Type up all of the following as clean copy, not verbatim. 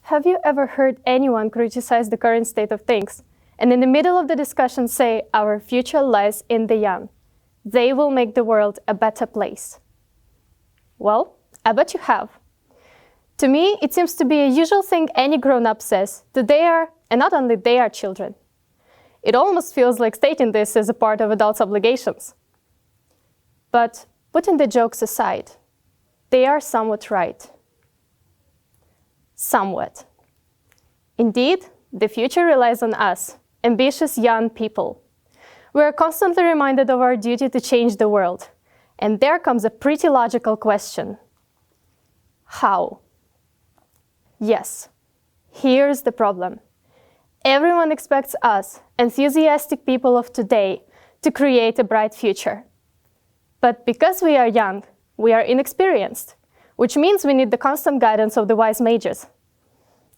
Have you ever heard anyone criticize the current state of things, and in the middle of the discussion say, our future lies in the young. They will make the world a better place? Well, I bet you have. To me, it seems to be a usual thing any grown-up says, that they are, and not only they are, children. It almost feels like stating this as a part of adults' obligations. But putting the jokes aside, they are somewhat right. Somewhat. Indeed, the future relies on us, ambitious young people. We are constantly reminded of our duty to change the world. And there comes a pretty logical question. How? Yes, here's the problem. Everyone expects us, enthusiastic people of today, to create a bright future. But because we are young, we are inexperienced, which means we need the constant guidance of the wise mages,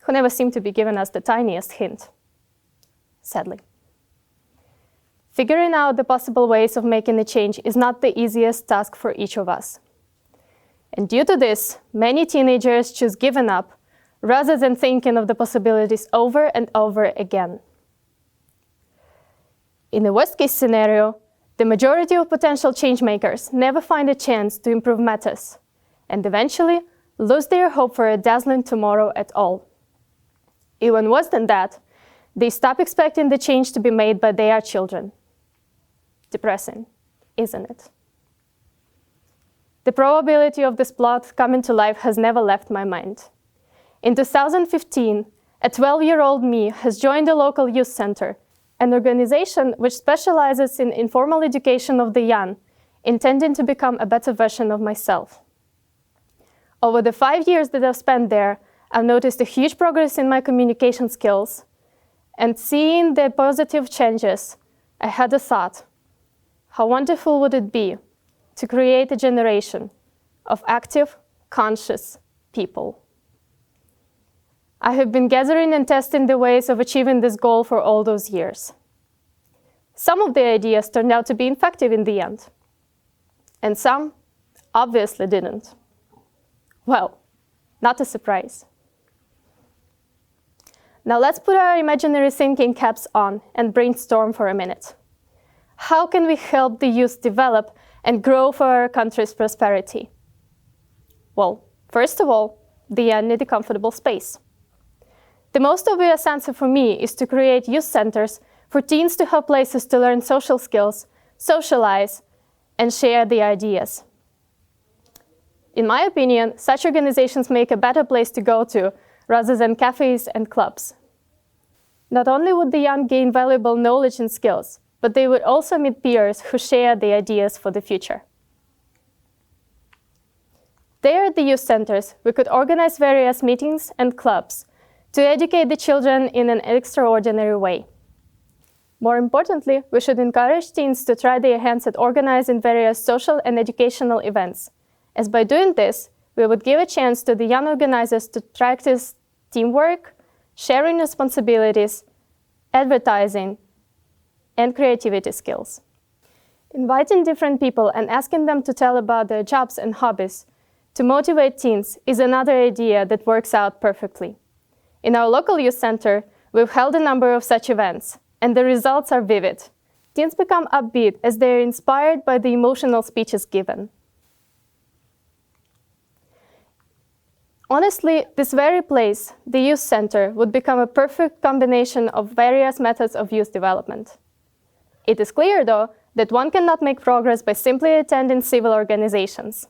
who never seem to be giving us the tiniest hint, sadly. Figuring out the possible ways of making a change is not the easiest task for each of us. And due to this, many teenagers choose giving up rather than thinking of the possibilities over and over again. In the worst-case scenario, the majority of potential changemakers never find a chance to improve matters, and eventually lose their hope for a dazzling tomorrow at all. Even worse than that, they stop expecting the change to be made by their children. Depressing, isn't it? The probability of this plot coming to life has never left my mind. In 2015, a 12-year-old me has joined a local youth center, an organization which specializes in informal education of the young, intending to become a better version of myself. Over the 5 years that I've spent there, I've noticed a huge progress in my communication skills, and seeing the positive changes, I had a thought: how wonderful would it be to create a generation of active, conscious people? I have been gathering and testing the ways of achieving this goal for all those years. Some of the ideas turned out to be effective in the end, and some obviously didn't. Well, not a surprise. Now let's put our imaginary thinking caps on and brainstorm for a minute. How can we help the youth develop and grow for our country's prosperity? Well, first of all, the young need a comfortable space. The most obvious answer for me is to create youth centers for teens to have places to learn social skills, socialize, and share their ideas. In my opinion, such organizations make a better place to go to rather than cafes and clubs. Not only would the young gain valuable knowledge and skills, but they would also meet peers who share the ideas for the future. There at the youth centers, we could organize various meetings and clubs to educate the children in an extraordinary way. More importantly, we should encourage teens to try their hands at organizing various social and educational events, as by doing this, we would give a chance to the young organizers to practice teamwork, sharing responsibilities, advertising, and creativity skills. Inviting different people and asking them to tell about their jobs and hobbies to motivate teens is another idea that works out perfectly. In our local youth center, we've held a number of such events, and the results are vivid. Teens become upbeat as they are inspired by the emotional speeches given. Honestly, this very place, the youth center, would become a perfect combination of various methods of youth development. It is clear, though, that one cannot make progress by simply attending civil organizations.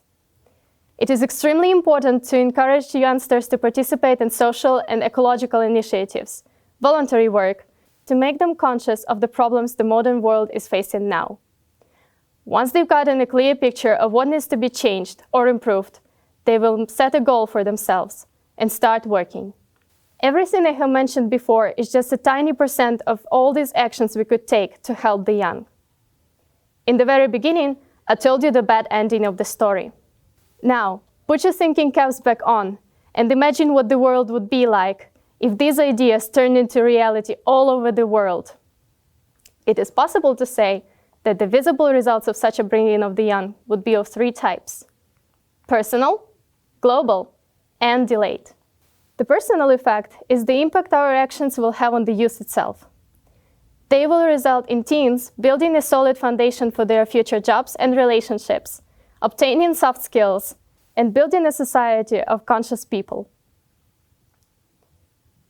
It is extremely important to encourage youngsters to participate in social and ecological initiatives, voluntary work, to make them conscious of the problems the modern world is facing now. Once they've gotten a clear picture of what needs to be changed or improved, they will set a goal for themselves and start working. Everything I have mentioned before is just a tiny % of all these actions we could take to help the young. In the very beginning, I told you the bad ending of the story. Now, put your thinking caps back on and imagine what the world would be like if these ideas turned into reality all over the world. It is possible to say that the visible results of such a bringing of the young would be of 3 types: personal, global, and delayed. The personal effect is the impact our actions will have on the youth itself. They will result in teens building a solid foundation for their future jobs and relationships, obtaining soft skills, and building a society of conscious people.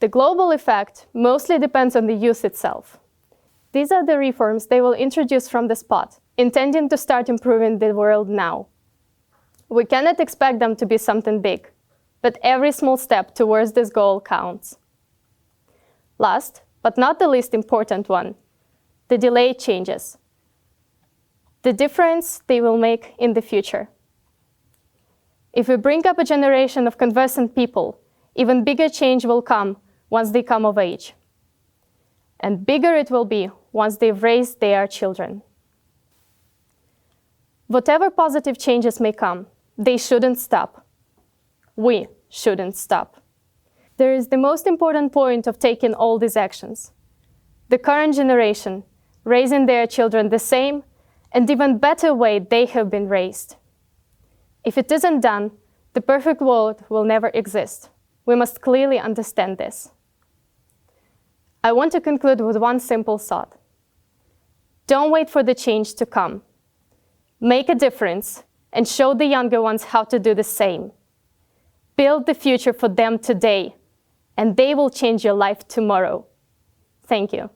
The global effect mostly depends on the youth itself. These are the reforms they will introduce from the spot, intending to start improving the world now. We cannot expect them to be something big, but every small step towards this goal counts. Last, but not the least important one, the delayed changes. The difference they will make in the future. If we bring up a generation of conversant people, even bigger change will come once they come of age. And bigger it will be once they've raised their children. Whatever positive changes may come, they shouldn't stop. We shouldn't stop. There is the most important point of taking all these actions. The current generation, raising their children the same and even better way they have been raised. If it isn't done, the perfect world will never exist. We must clearly understand this. I want to conclude with one simple thought. Don't wait for the change to come. Make a difference and show the younger ones how to do the same. Build the future for them today, and they will change your life tomorrow. Thank you.